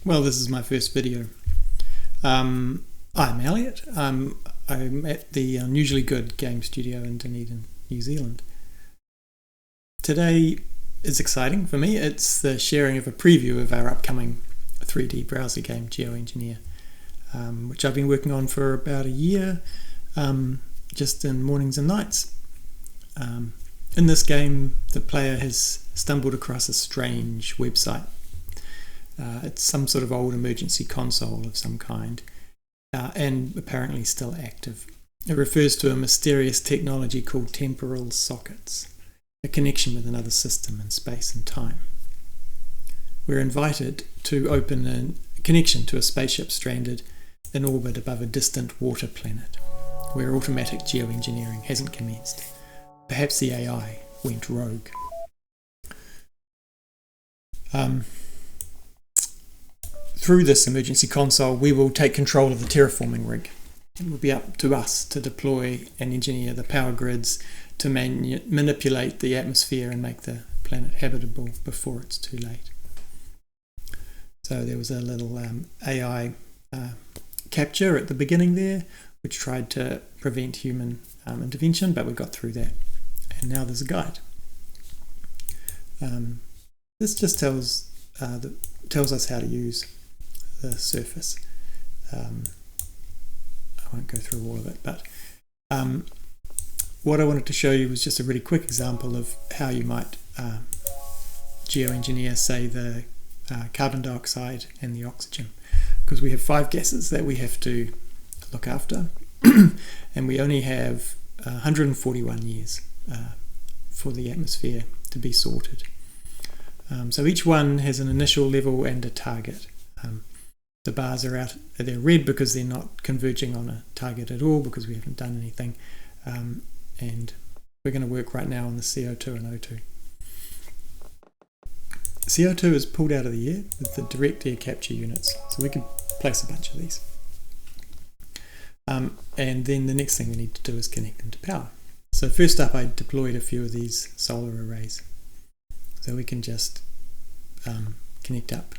Well, this is my first video. I'm Elliott. I'm at the Unusually Good game studio in Dunedin, New Zealand. Today is exciting for me. It's the sharing of a preview of our upcoming 3D browser game, Geoengineer, which I've been working on for about a year, just in mornings and nights. In this game, the player has stumbled across a strange website. It's some sort of old emergency console of some kind, and apparently still active. It refers to a mysterious technology called temporal sockets, a connection with another system in space and time. We're invited to open a connection to a spaceship stranded in orbit above a distant water planet, where automatic geoengineering hasn't commenced. Perhaps the AI went rogue. Through this emergency console, we will take control of the terraforming rig. It will be up to us to deploy and engineer the power grids to manipulate the atmosphere and make the planet habitable before it's too late. So there was a little AI capture at the beginning there, which tried to prevent human intervention, but we got through that. And now there's a guide. This just tells us how to use the surface. I won't go through all of it, but what I wanted to show you was just a really quick example of how you might geoengineer, say, the carbon dioxide and the oxygen, because we have 5 gases that we have to look after, and we only have 141 years for the atmosphere to be sorted. So each one has an initial level and a target. The bars they're red because they're not converging on a target at all, because we haven't done anything. And we're going to work right now on the CO2 and O2. CO2 is pulled out of the air with the direct air capture units, so we can place a bunch of these. And then the next thing we need to do is connect them to power. So first up, I deployed a few of these solar arrays. So we can just connect up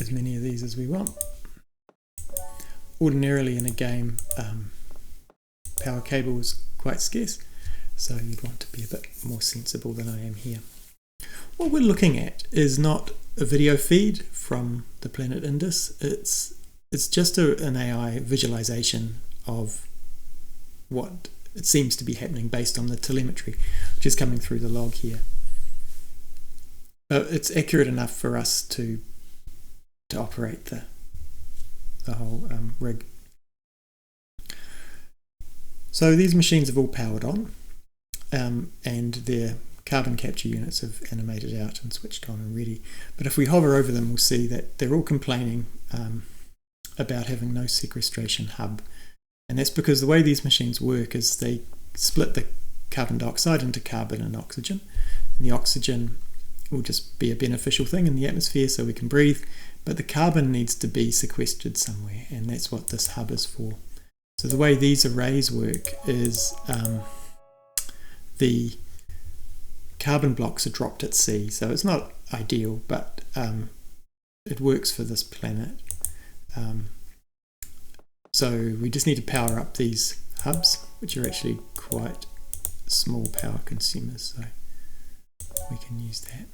as many of these as we want. Ordinarily in a game, power cable is quite scarce, so you'd want to be a bit more sensible than I am here. What we're looking at is not a video feed from the planet Indus. It's just an AI visualization of what it seems to be happening based on the telemetry which is coming through the log here. It's accurate enough for us to operate the whole rig. So these machines have all powered on, and their carbon capture units have animated out and switched on and ready. But if we hover over them, we'll see that they're all complaining about having no sequestration hub. And that's because the way these machines work is they split the carbon dioxide into carbon and oxygen. And the oxygen will just be a beneficial thing in the atmosphere so we can breathe, but the carbon needs to be sequestered somewhere, and that's what this hub is for. So the way these arrays work is the carbon blocks are dropped at sea, so it's not ideal, but it works for this planet. So we just need to power up these hubs, which are actually quite small power consumers, so we can use that.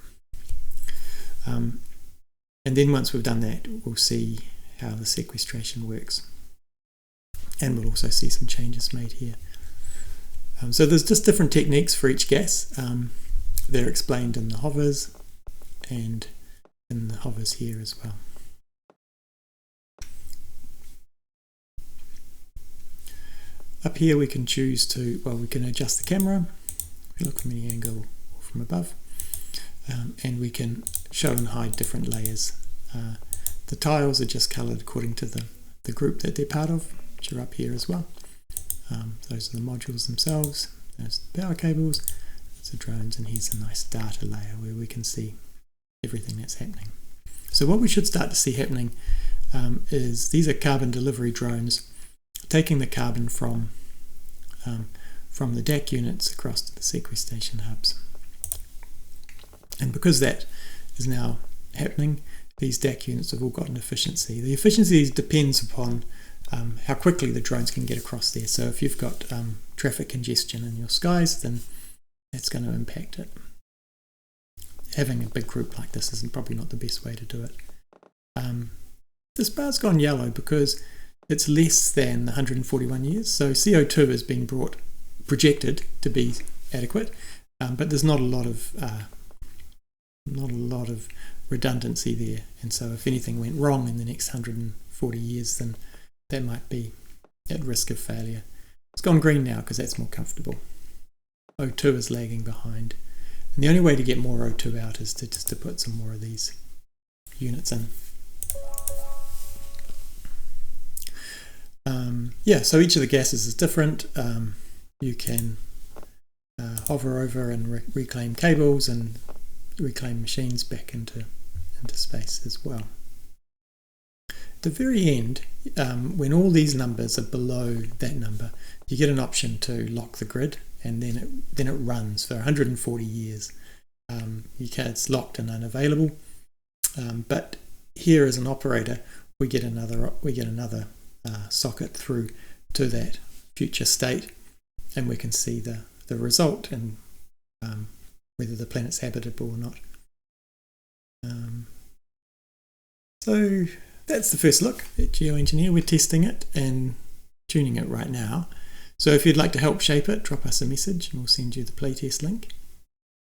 And then once we've done that, we'll see how the sequestration works. And we'll also see some changes made here. So there's just different techniques for each gas. They're explained in the hovers and in the hovers here as well. Up here we can choose to, we can adjust the camera. We look from any angle or from above. And we can show and hide different layers. The tiles are just coloured according to the group that they're part of, which are up here as well. Those are the modules themselves. There's the power cables, there's the drones, and here's a nice data layer where we can see everything that's happening. So what we should start to see happening is these are carbon delivery drones taking the carbon from the DAC units across to the sequestration hubs. because that is now happening, these DAC units have all got an efficiency. The efficiency depends upon how quickly the drones can get across there. So if you've got traffic congestion in your skies, then that's going to impact it. Having a big group like this is probably not the best way to do it. This bar's gone yellow because it's less than 141 years. So CO2 has been projected to be adequate, but there's not a lot of redundancy there. And so if anything went wrong in the next 140 years, then that might be at risk of failure. It's gone green now because that's more comfortable. O2 is lagging behind. And the only way to get more O2 out is just to put some more of these units in. So each of the gases is different. You can hover over and reclaim cables and reclaim machines back into space as well. At the very end, when all these numbers are below that number, you get an option to lock the grid, and then it runs for 140 years. It's locked and unavailable. But here as an operator, we get another socket through to that future state, and we can see the result and whether the planet's habitable or not. So that's the first look at Geoengineer. We're testing it and tuning it right now. So if you'd like to help shape it, drop us a message and we'll send you the playtest link.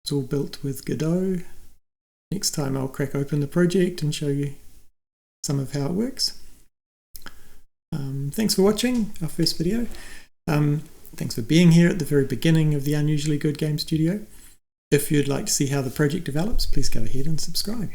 It's all built with Godot. Next time I'll crack open the project and show you some of how it works. Thanks for watching our first video. Thanks for being here at the very beginning of the Unusually Good Game Studio. If you'd like to see how the project develops, please go ahead and subscribe.